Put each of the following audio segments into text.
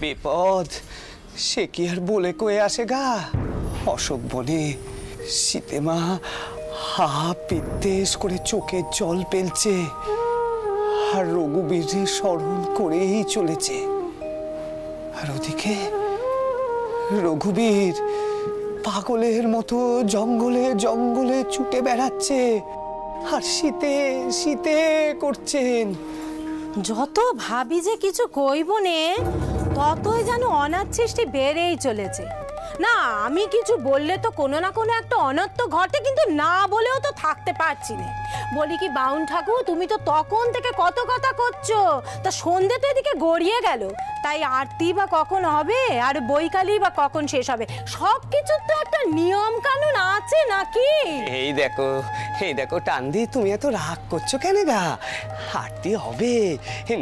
বিপদ সে কি আর বলে কয়ে আসে গা। অশোক বনে সীতেমা হা বিদ্বেষ করে চোখের জল ফেলছে, আর রঘুবীরের স্মরণ করেই চলেছে। আর ওদিকে রঘুবীর পাগলের মতো জঙ্গলে জঙ্গলে ছুটে বেড়াচ্ছে, আর শীতে শীতে করছেন। যত ভাবি যে কিছু কইব নে, ততই যেন অনাথ সৃষ্টি বেড়েই চলেছে। না আমি কিছু বললে তো কোনো না কোনো একটা অনর্থ ঘটে, কিন্তু না বলেও তো থাকতে পারছি না। বলি কি বাউন ঠাকুর, তুমি তো তখন থেকে কত কথা করছো, তা সন্ধে তো এদিকে গড়িয়ে গেল, তাই আরতি বা কখন হবে আর বৈকালি বা কখন শেষ হবে, সব কিছুর তো একটা নিয়ম কানুন আছে নাকি? এই দেখো টান্দি, তুমি এত রাগ করছো কেন গা? আরতি হবে,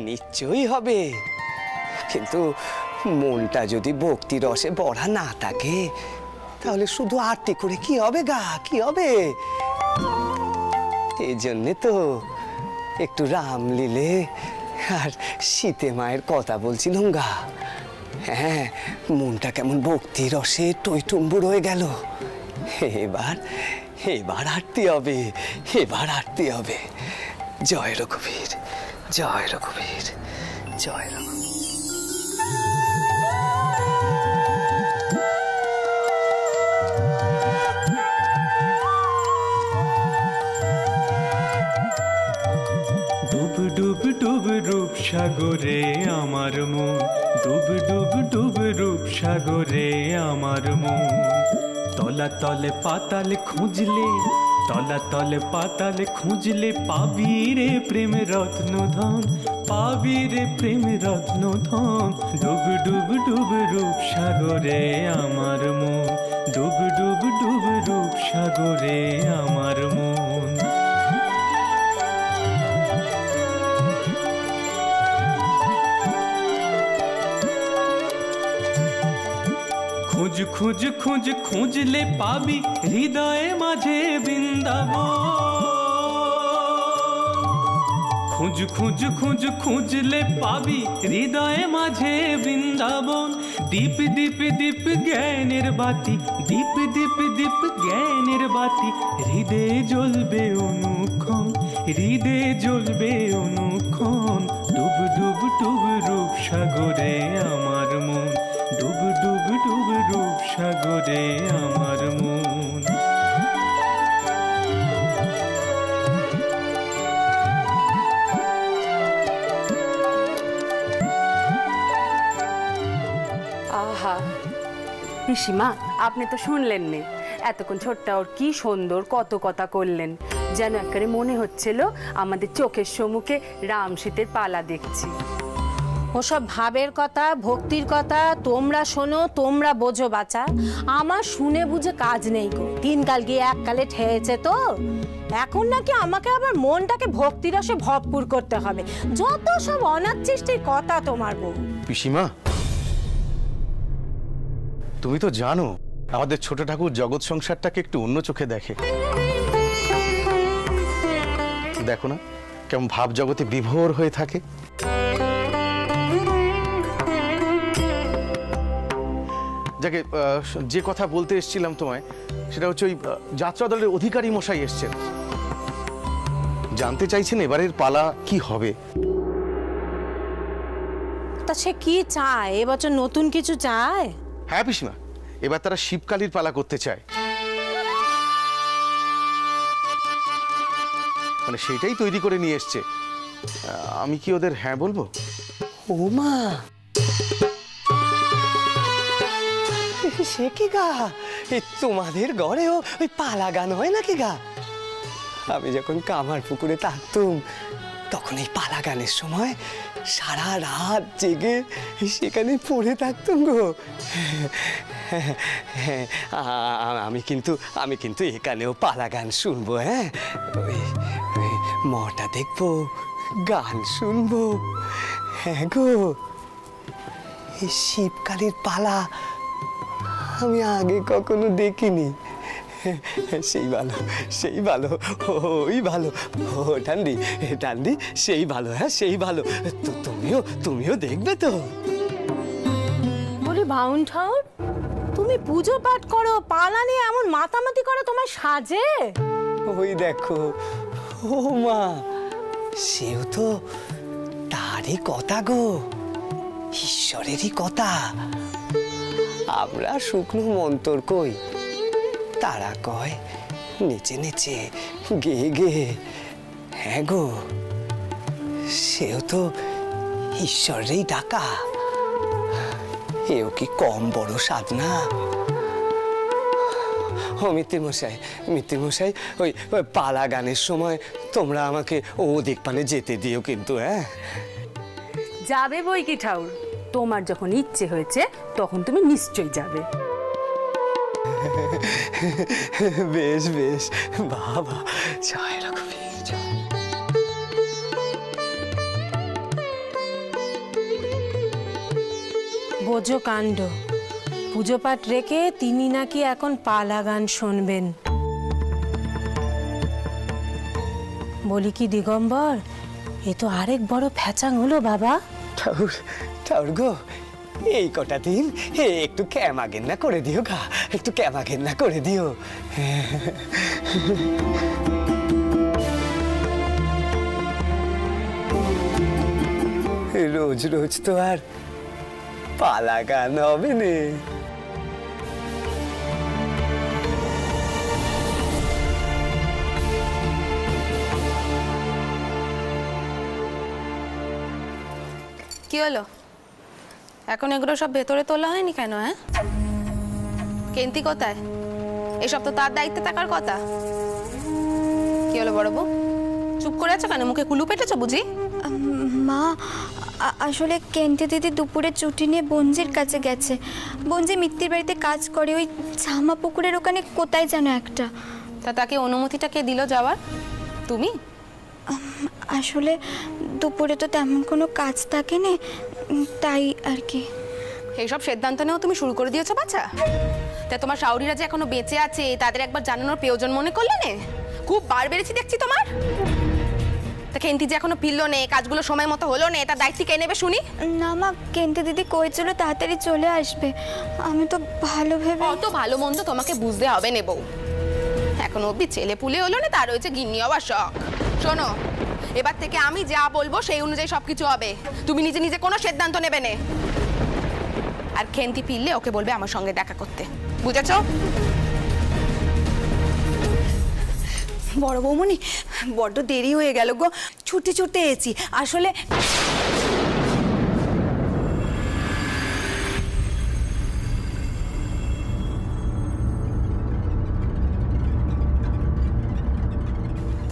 নিশ্চয়ই হবে, কিন্তু মনটা যদি ভক্তি রসে ভরা না থাকে তাহলে শুধু আরতি করে কি হবে গা, কি হবে? এই জন্যে তো একটু রামলীলে আর সীতে মায়ের কথা বলছিলাম গা। হ্যাঁ, মনটা কেমন ভক্তি রসে টইটুম্বুর হয়ে গেল। এবার আরতি হবে, এবার আরতি হবে। জয় রঘুবীর, জয় রঘুবীর, জয় রঘুবীর। ডুব ডুব ডুব রূপ সাগরে আমার মন, ডুব ডুব ডুব রূপ সাগরে আমার মন। তলাতলে পাতাল খুঁজলে, তলাতলে পাতাল খুঁজলে পাবি রে প্রেম রত্ন ধন, পাবি রে প্রেম রত্ন ধন। ডুব ডুব ডুব রূপ সাগরে আমার মন, ডুব ডুব ডুব রূপ সাগরে আমার মন। খুঁজ খুঁজ খুঁজ খুঁজলে পাবি হৃদয়ে মাঝে বৃন্দাবন। খুঁজ খুঁজ খুঁজ খুঁজলে পাবি হৃদয়ে মাঝে বৃন্দাবন। দীপ দীপ দীপ জ্ঞানের বাতি, দীপ দীপ দীপ জ্ঞানের বাতি, হৃদয়ে জ্বলবে অনুক্ষণ, হৃদয়ে জ্বলবে অনুক্ষণ। ডুব ডুব ডুব রূপ সাগরে আমার মন, ডুব ডুব ডুব রূপ সাগরে আমার মন। আহা পিসিমা, আপনি তো শুনলেন নে, এতক্ষণ ছোট্ট ওর কি সুন্দর কত কথা করলেন, যেন একেবারে মনে হচ্ছিল আমাদের চোখের সম্মুখে রাম সীতের পালা দেখছি। ওসব ভাবের কথা ভক্তির কথা তোমরা শোনো, তোমরা বোঝো বাছা, আমার শুনে বুঝে কাজ নেই গো। তিন কাল গিয়ে এক কালে ঠেয়েছে তো, এখন নাকি আমাকে আবার মনটাকে ভক্তিরসে ভরপুর করতে হবে। যত সব অনাথ সৃষ্টির কথা তোমার বউ। পিসিমা, তুমি তো জানো আমাদের ছোট ঠাকুর জগৎ সংসারটাকে একটু অন্য চোখে দেখে। দেখো না কেমন ভাব জগতে বিভোর হয়ে থাকে। যাকে যে কথা বলতে এসেছিলাম তোমায়, সেটা হচ্ছে ওই যাত্রা দলের অধিকারী মশাই এসছেন, জানতে চাইছেন এবারের পালা কি হবে। তা সে কি চায়, এবছর নতুন কিছু চায়? হ্যাঁ পিসিমা, এবার তারা শিবকালীর পালা করতে চায়, মানে সেটাই তৈরি করে নিয়ে এসছে। আমি কি ওদের হ্যাঁ বলবো? ও মা, সে কি গা, তোমাদের ঘরেও ওই পালা গান হয় নাকি গা? আমি যখন কামার পুকুরে থাকতুম তখন এই পালা গানের সময় সারা রাত জেগে সেখানে পড়ে থাকতুম গো। হ্যাঁ, আমি কিন্তু এখানেও পালা গান শুনবো। হ্যাঁ, ওই মটা দেখবো, গান শুনবো। হ্যাঁ গো, এই শিবকালীর পালা আমি আগে কখনো দেখিনি। সেই ভালো, সেই ভালো, ওই ভালো, ও টান্ডি টান্ডি, সেই ভালো। হ্যাঁ সেই ভালো, তো তুমিও দেখবে তো? বলি বাউন ঠাউর, তুমি পুজো পাঠ করো, পালা নিয়ে এমন মাতামাতি করো, তোমার সাজে? ওই দেখো, ও মা, সেও তো তারই কথা গো, ঈশ্বরেরই কথা। আমরা শুকনো মন্তর কই, তারা কয় নেচে নেচে গেয়ে গেয়ে। হ্যাঁ গো, সেও তো ঈশ্বরেরই ডাকা। এও কি কম বড় সাধনা? ও মিত্তিমশাই, ওই পালা গানের সময় তোমরা আমাকে ওদিক পানে যেতে দিও কিন্তু। হ্যাঁ, যাবে বই কি ঠাউর, তোমার যখন ইচ্ছে হয়েছে তখন তুমি নিশ্চয়ই যাবে। বেশ বেশ, বাবা জয় রঘুবীর জয়। বোঝো কাণ্ড, পুজো পাঠ রেখে তিনি নাকি এখন পালা গান শুনবেন। বলি কি দিগম্বর, এ তো আরেক বড় ফ্যাচাং হলো বাবা। ঠাউর গো, এই কটা দিন একটু ক্যামা গেন্না করে দিও গা, একটু ক্যামা গেন্না করে দিও। রোজ রোজ তো আর পালা গান হবে না। কি হলো? এখন এগুলো সব ভেতরে তোলা হয়নি কেন? হ্যাঁ, কেন্তি কোথায়? এসব তো তার দায়িত্বে থাকার কথা। কি হলো বড় বউ, চুপ করে আছো কেন? মুখে কুলু পেটেছো বুঝি? মা, আসলে কেন্তি দিদি দুপুরে ছুটি নিয়ে বঞ্জির কাছে গেছে। বঞ্জি মিত্তির বাড়িতে কাজ করে, ওই ঝামা পুকুরের ওখানে কোথায় যেন একটা। তা তাকে অনুমতিটা কে দিল যাওয়ার? তুমি? আসলে দুপুরে তো তেমন কোনো কাজ থাকে না, তাই আর কি। এইসব সিদ্ধান্ত নেওয়া তুমি শুরু করে দিয়েছো বাচ্চা। তা তোমার শাওরিরা যে এখনো বেঁচে আছে তাদের একবার জানানোর প্রয়োজন মনে করলে না? খুব বার বেড়েছি দেখছি তোমার। তা কেন্তি যে এখনো ফিরলো নে, কাজগুলো সময় মতো হলো না, তার দায়িত্ব কে নেবে শুনি? না মা, কেন্তি দিদি কইছিল তাড়াতাড়ি চলে আসবে। আমি তো ভালো ভেবে। অত ভালো মন্দ তোমাকে বুঝতে হবে নে বউ। এখনো অব্দি ছেলে পুলে হলো না, তার হয়েছে গিন্নি হওয়ার শখ। শোনো, এবার থেকে আমি যা বলবো সেই অনুযায়ী সবকিছু হবে। তুমি নিজে নিজে কোনো সিদ্ধান্ত নেবে না। আর খেন্তি ফিরলে ওকে বলবে আমার সঙ্গে দেখা করতে, বুঝেছো? বড় বৌমনি, বড্ড দেরি হয়ে গেল গো, ছুটে ছুটে এসেছি আসলে।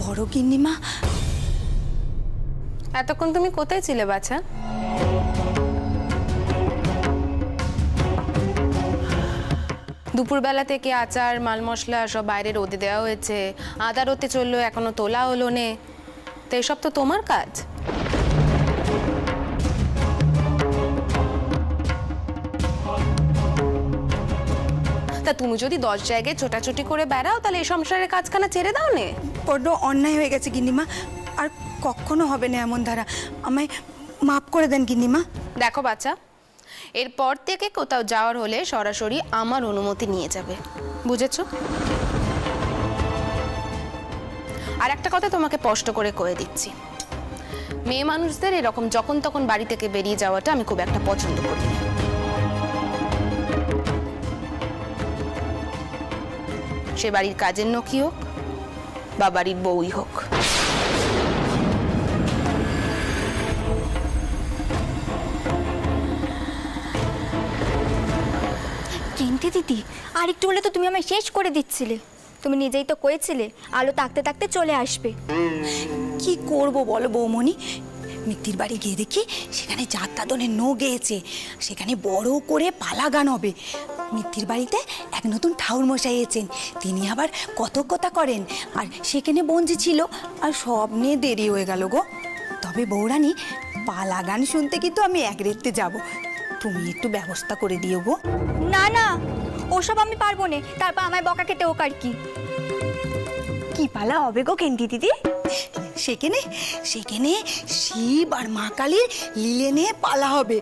বড় গিন্নিমা, এতক্ষণ তুমি কোথায় ছিলে বাছা? দুপুরবেলা থেকে আচার মাল মশলা সব বাইরে রোদে দেওয়া হয়েছে, আদা রোদে চললো, এখনো তোলা হলো নে। তো এসব তো তোমার কাজ। তা তুমি যদি 10 জায়গায় ছোটাছুটি করে বেড়াও তাহলে এই সংসারের কাজখানা ছেড়ে দাও নে। বড্ড অন্যায় হয়ে গেছে গিন্নিমা, আর কখনো হবে না এমন ধারা। আমায় মাফ করে দেন গিন্নিমা। দেখো বাচ্চা, এরপর থেকে কোথাও যাওয়ার হলে সরাসরি আমার অনুমতি নিয়ে যাবে, বুঝেছো? আর একটা কথা তোমাকে স্পষ্ট করে কয়ে দিচ্ছি, মেয়ে মানুষদের এরকম যখন তখন বাড়ি থেকে বেরিয়ে যাওয়াটা আমি খুব একটা পছন্দ করি না। সে বাড়ির কাজের নখি হোক বা বাড়ির বউই হোক। কেন্তি দিদি, আর একটু হলে তো তুমি আমায় শেষ করে দিচ্ছিলে। তুমি নিজেই তো কয়েছিলে আলো তাকতে তাকতে চলে আসবে। কি করব বলো বৌমনি, মিত্তির বাড়ি গিয়ে দেখি সেখানে যাত্রাদনের নো গেয়েছে, সেখানে বড় করে পালা গান হবে। মিত্তির বাড়িতে এক নতুন ঠাউর মশাই এসেছেন, তিনি আবার কত কথা করেন, আর সেখানে বঞ্জি ছিল, আর সব নিয়ে দেরি হয়ে গেল গো। তবে বৌরানী, পালা গান শুনতে কিন্তু আমি এক রেতে যাব, তুমি একটু ব্যবস্থা করে দিও গো। না না, ওসব আমি পারবো না, তারপর আমায় বকা খেতে হোক আর কি। কি পালা হবে গো কেন্তি দিদি? সেখানে সেখানে শিব আর মা কালীর লীলে পালা হবে,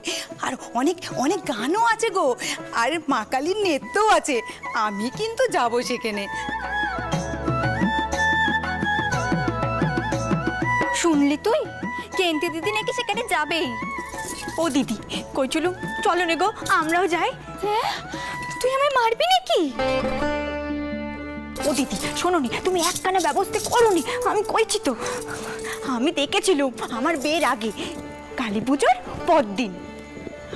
আর অনেক অনেক গানও আছে গো, আর মা কালীর নৃত্যও আছে। আমি কিন্তু যাব সেখানে। শুনলি তুই, কেন্তি দিদি নাকি সেখানে যাবেই। ও দিদি কই চলুম, চলো নে গো আমরাও যাই। হ্যাঁ, তুই আমায় মারবি নাকি? ও দিদি শোনো নি, তুমি একখানা ব্যবস্থা করো নি, আমি কইছি তো। আমি দেখেছিলাম আমার বিয়ের আগে কালী পুজোর পরদিন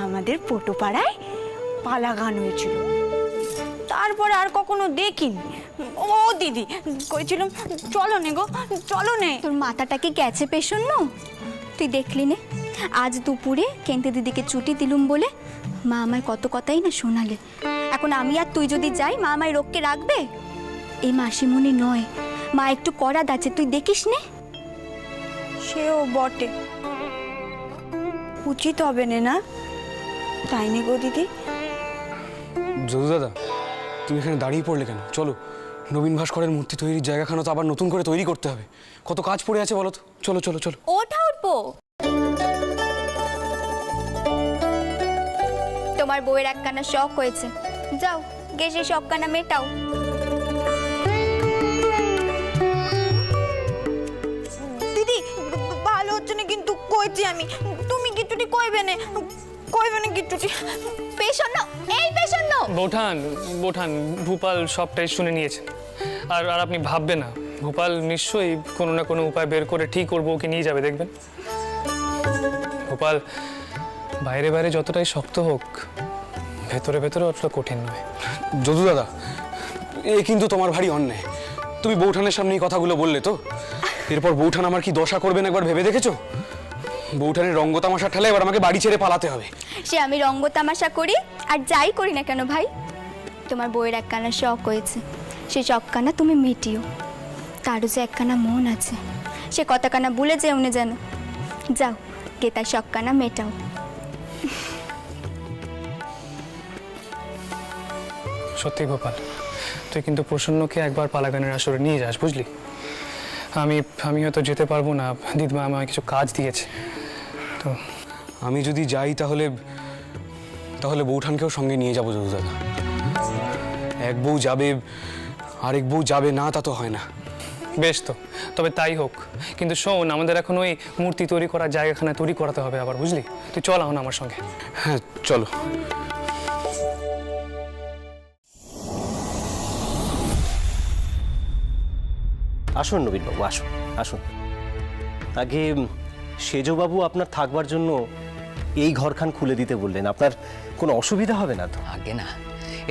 আমাদের পটোপাড়ায় পালা গান হয়েছিল, তারপরে আর কখনো দেখিনি। ও দিদি কইছিলাম চলো নে গো, চলো নে। তোর মাথাটা কি গেছে পেছন্ন? তুই দেখলি নে, আজ দুপুরে কেন্তি দিদিকে ছুটি দিলুম বলে মা আমায় কত কথাই না শোনালে। এখন আমি আর তুই যদি যাই, মা আমায় রক্ষে রাখবে? এই মাসিমণি নয়, মা একটু কড়া দাচ্ছে, তুই দেখিস নে। সেও বটে, উচিত হবে না, তাই নে গো দিদি? যদু দাদা, তুমি এখানে দাঁড়িয়ে পড়লে কেন? চলো, নবীন ভাস্করের মূর্তি তৈরির জায়গাখানা তো আবার নতুন করে তৈরি করতে হবে। কত কাজ পড়ে আছে বলো তো। চলো চলো চলো। ওঠা উঠবো। তোমার বউয়ের একখানা শখ হয়েছে, যাও গিয়ে সেই শখখানা মেটাও। দিদি ভালো হচ্ছে না কিন্তু, কইছি আমি, তুমি কিছুটি কইবে না, কইবে না কিছুটি। পেছন্ন, এই পেছন্ন। বৌঠান বৌঠান, ভূপাল সবটাই শুনে নিয়েছে। আর আর আপনি ভাববেন না, ভূপাল নিশ্চয়ই কোনো না কোনো উপায় বের করে ঠিক করবো, ওকে নিয়ে যাবে, দেখবেন। ভূপাল বাইরে বাইরে যতটাই শক্ত হোক, ভেতরে ভেতরে অতটা কঠিন নয়। যদু দাদা, এ কিন্তু তোমার ভারী অন্যায়। তুমি বৌঠানের সামনে এই কথাগুলো বললে তো? এরপর বৌঠান আমার কি দশা করবেন একবার ভেবে দেখেছো? বৌঠানের রঙ্গ তামাশা ঠেলে এবার আমাকে বাড়ি ছেড়ে পালাতে হবে। সে আমি রঙ্গ তামাশা করি আর যাই করি না কেন ভাই, তোমার বউয়ের একখানা শখ হয়েছে, সেই শখখানা তুমি মিটিও। তারও যে একখানা মন আছে, সে কথাখানা ভুলে যেও না যেন। যাও গে তার শখখানা মেটাও। সত্যি গোপাল, তুই কিন্তু প্রসন্নকে একবার পালাগানের আসরে নিয়ে যাস, বুঝলি? আমি হয়তো যেতে পারবো না, দিদিমা আমায় কিছু কাজ দিয়েছে। তো আমি যদি যাই তাহলে তাহলে বৌঠানকেও সঙ্গে নিয়ে যাবো যদু দাদা। এক বউ যাবে, আরেক বউ যাবে না, তা তো হয় না। বেশ, তো তবে তাই হোক। কিন্তু শোন, আমাদের এখন ওই মূর্তি তৈরি করার জায়গাখানা তৈরি করাতে হবে আবার, বুঝলি? তুই চল এখন আমার সঙ্গে। হ্যাঁ চলো। আসুন নবীনবাবু, আসুন আসুন। আগে সেজবাবু আপনার থাকবার জন্য এই ঘরখান খুলে দিতে বললেন, আপনার কোনো অসুবিধা হবে না তো? আগে না,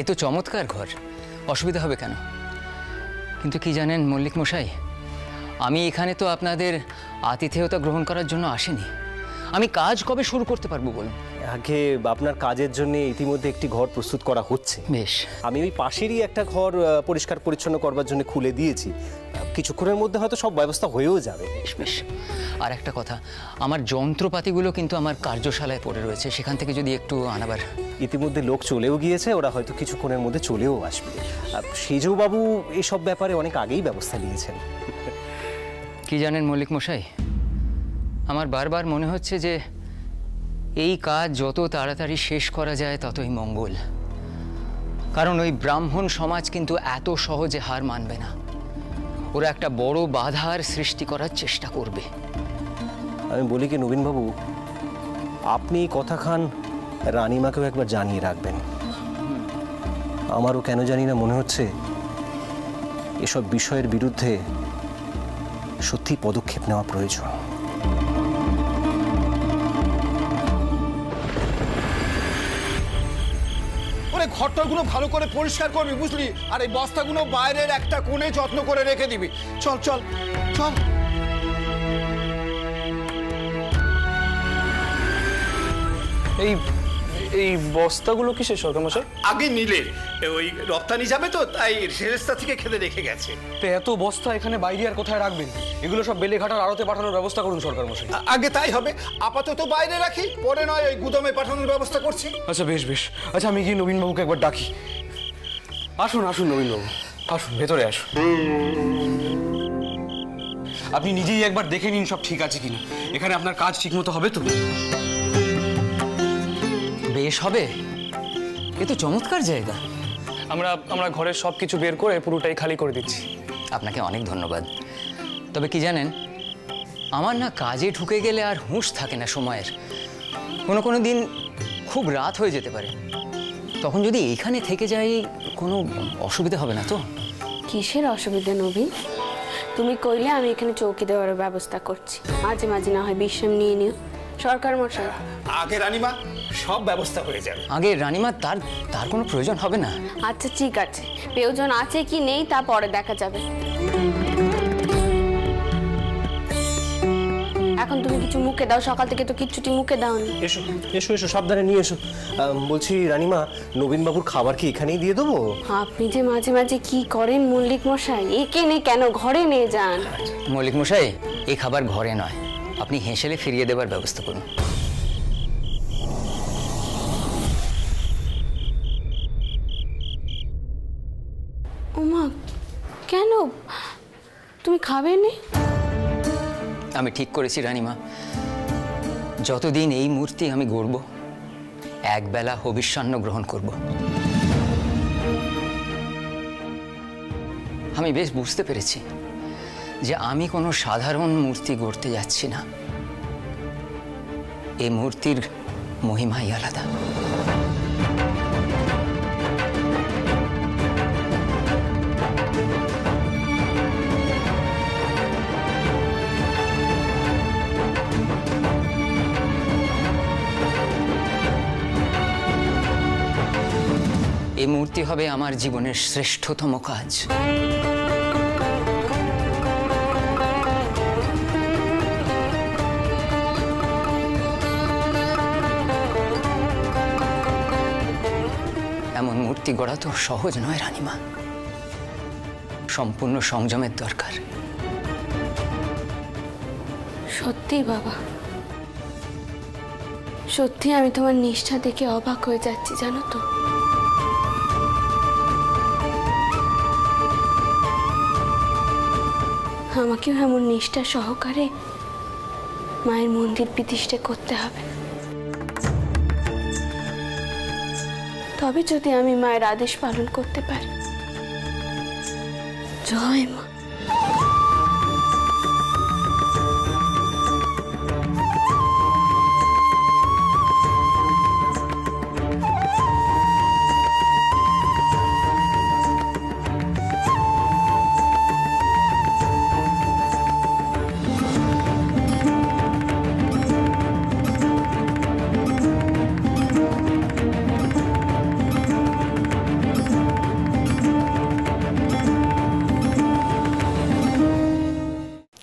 এ তো চমৎকার ঘর, অসুবিধা হবে কেন? কিন্তু কি জানেন মল্লিক মশাই, আমি এখানে তো আপনাদের আতিথেয়তা গ্রহণ করার জন্য আসিনি। আমি কাজ কবে শুরু করতে পারবো বলুন? আগে আপনার কাজের জন্য ইতিমধ্যে একটি ঘর প্রস্তুত করা হচ্ছে। বেশ, আমি ওই পাশেরই একটা ঘর পরিষ্কার পরিচ্ছন্ন করবার জন্য খুলে দিয়েছি, কিছুক্ষণের মধ্যে হয়তো সব ব্যবস্থা হয়েও যাবে। বেশ বেশ। আর একটা কথা, আমার যন্ত্রপাতিগুলো কিন্তু আমার কার্যশালায় পড়ে রয়েছে, সেখান থেকে যদি একটু আনাবার। ইতিমধ্যে লোক চলেও গিয়েছে, ওরা হয়তো কিছুক্ষণের মধ্যে চলেও আসবে। সেজবাবু এসব ব্যাপারে অনেক আগেই ব্যবস্থা নিয়েছেন। কি জানেন মল্লিক মশাই, আমার বারবার মনে হচ্ছে যে এই কাজ যত তাড়াতাড়ি শেষ করা যায় ততই মঙ্গল। কারণ ওই ব্রাহ্মণ সমাজ কিন্তু এত সহজে হার মানবে না, ওরা একটা বড় বাধার সৃষ্টি করার চেষ্টা করবে। আমি বলি কি নবীনবাবু, আপনি কথাখান রানীমাকেও একবার জানিয়ে রাখবেন। আমারও কেন জানি না মনে হচ্ছে এসব বিষয়ের বিরুদ্ধে সত্যি পদক্ষেপ নেওয়া প্রয়োজন। ঘরটাগুলো ভালো করে পরিষ্কার করবি, বুঝলি? আর এই বস্তাগুলো বাইরের একটা কোণে যত্ন করে রেখে দিবি। চল চল চল। এই এই বস্তাগুলো কিসের সরকার মশাই? আগে নিলে ওই রপ্তানি যাবে তো, তাই রেস্তা থেকে খেতে রেখে গেছে। তো এত বস্তা এখানে বাইরে আর কোথায় রাখবেন? এগুলো সব বেলেঘাটার আড়তে পাঠানোর ব্যবস্থা করুন সরকার মশাই। আগে তাই হবে, আপাতত বাইরে রাখি, পরে নয় ওই গুদামে পাঠানোর ব্যবস্থা করছি। আচ্ছা বেশ বেশ। আচ্ছা আমি গিয়ে নবীনবাবুকে একবার ডাকি। আসুন আসুন নবীনবাবু, আসুন ভেতরে আসুন। আপনি নিজেই একবার দেখে নিন সব ঠিক আছে কিনা। এখানে আপনার কাজ ঠিকমতো হবে তো? বেশ হবে, এ তো চমৎকার জায়গা। আমরা ঘরের সব কিছু বের করে পুরোটাই খালি করে দিচ্ছি। আপনাকে অনেক ধন্যবাদ। তবে কি জানেন, আমার না কাজে ঢুকে গেলে আর হুঁশ থাকে না সময়ের। কোনো দিন খুব রাত হয়ে যেতে পারে, তখন যদি এইখানে থেকে যাই কোনো অসুবিধা হবে না তো? কিসের অসুবিধা নবীন? তুমি কইলে আমি এখানে চৌকি দেওয়ার ব্যবস্থা করছি। মাঝে মাঝে না হয় বিশ্রাম নিয়ে নিও। সরকার মশাই, আগে রানীমা সব ব্যবস্থা হয়ে যাবে। আগে রানীমা, তার কোনো প্রয়োজন হবে না। আচ্ছা ঠিক আছে, প্রয়োজন আছে কি নেই তা পরে দেখা যাবে। এখন তুমি কিছু মুখে দাও, সকাল থেকে তো কিচ্ছুটি মুখে দাওনি। এসো এসো এসো, সাবধানে নিয়ে এসো। বলছি রানীমা, নবীনবাবুর খাবার কি এখানেই দিয়ে দেবো? আপনি যে মাঝে মাঝে কি করেন মল্লিক মশাই, একে নে কেন, ঘরে নিয়ে যান। মল্লিক মশাই, এই খাবার ঘরে নয়, আপনি হেঁসেলে ফিরিয়ে দেবার ব্যবস্থা করুন। ওমা, কেন তুমি খাবে না? আমি ঠিক করেছি রানীমা, যতদিন এই মূর্তি আমি গড়ব, একবেলা হবিষ্যান্ন গ্রহণ করব। আমি বেশ বুঝতে পেরেছি যে আমি কোনো সাধারণ মূর্তি গড়তে যাচ্ছি না। এই মূর্তির মহিমাই আলাদা। এই মূর্তি হবে আমার জীবনের শ্রেষ্ঠতম কাজ। এমন মূর্তি গড়া তো সহজ নয় রানীমা, সম্পূর্ণ সংযমের দরকার। সত্যি বাবা, সত্যি আমি তোমার নিষ্ঠা দেখে অবাক হয়ে যাচ্ছি, জানো তো। আমাকেও এমন নিষ্ঠা সহকারে মায়ের মন্দির প্রতিষ্ঠা করতে হবে, তবে যদি আমি মায়ের আদেশ পালন করতে পারি। জয় মা।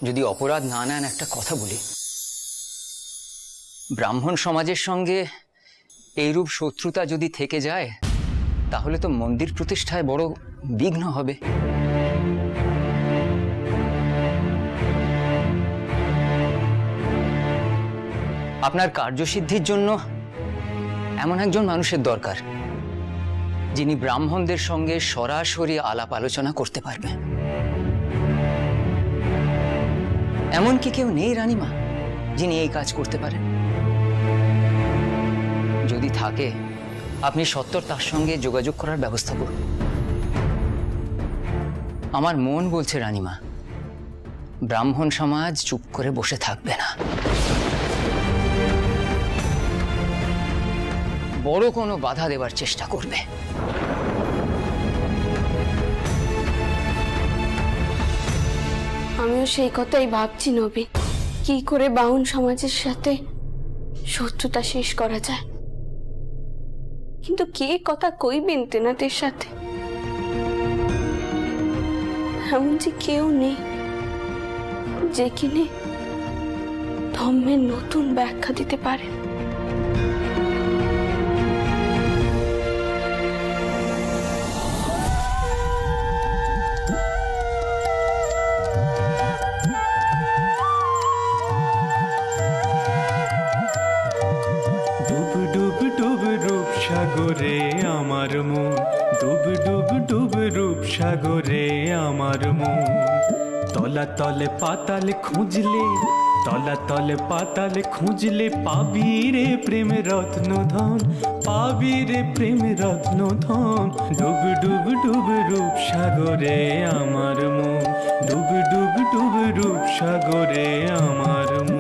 যদি অপরাধ না নেন একটা কথা বলি, ব্রাহ্মণ সমাজের সঙ্গে এইরূপ শত্রুতা যদি থেকে যায়, তাহলে তো মন্দির প্রতিষ্ঠায় বড় বিঘ্ন হবে। আপনার কার্যসিদ্ধির জন্য এমন একজন মানুষের দরকার, যিনি ব্রাহ্মণদের সঙ্গে সরাসরি আলাপ আলোচনা করতে পারবেন। এমন কি কেউ নেই রানীমা যিনি এই কাজ করতে পারেন? যদি থাকে, আপনি সত্বর তার সঙ্গে যোগাযোগ করার ব্যবস্থা করুন। আমার মন বলছে রানীমা, ব্রাহ্মণ সমাজ চুপ করে বসে থাকবে না, বড় কোনো বাধা দেবার চেষ্টা করবে। আমিও সেই কথাই ভাবছি নবীন, কি করে বাউন সমাজের সাথে শত্রুতা শেষ করা যায়। কিন্তু কে কথা কইবেন তেনাদের সাথে? এমন যে কেউ নেই যে কিনে ধর্মের নতুন ব্যাখ্যা দিতে পারে। সাগরে আমার মন, ডুব ডুব ডুব রূপ সাগরে আমার মন, তলাতলে পাতাল খুঁজলে, তলাতলে পাতাল খুঁজলে পাবি রে প্রেম রত্ন ধন, পাবি রে প্রেম রত্ন ধন। ডুব ডুব ডুব রূপ সাগরে আমার মন, ডুব ডুব ডুব রূপ সাগরে আমার মন।